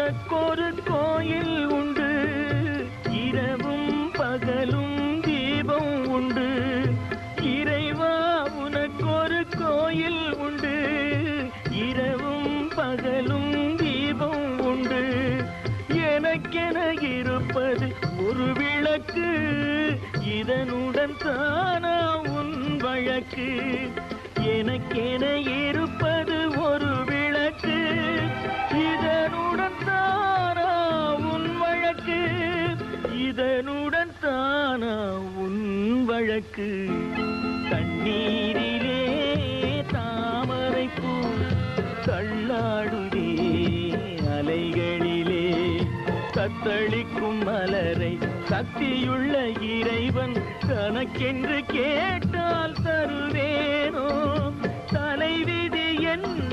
உனக்கொரு கோயில் உண்டு, இரவும் பகலும் தீபம் உண்டு. இறைவா உனக்கொரு கோயில் உண்டு, இரவும் பகலும் தீபம் உண்டு. எனக்கென இருப்பது ஒரு விளக்கு, இதனுடன் தானா உன் வழக்கு. எனக்கென இருப்பது ஒரு விளக்கு, இதனுடன் தானா உன் வழக்கு. இதனுடன் தானா உன் வழக்கு. தண்ணீரிலே தாமரைப்பூ தள்ளாடுதே அலைகளிலே. தத்தளிக்கும் மலரை சக்தியுள்ள இறைவன் தனக்கென்று கேட்டால் தருவேனோ? தலைவிதி என்ன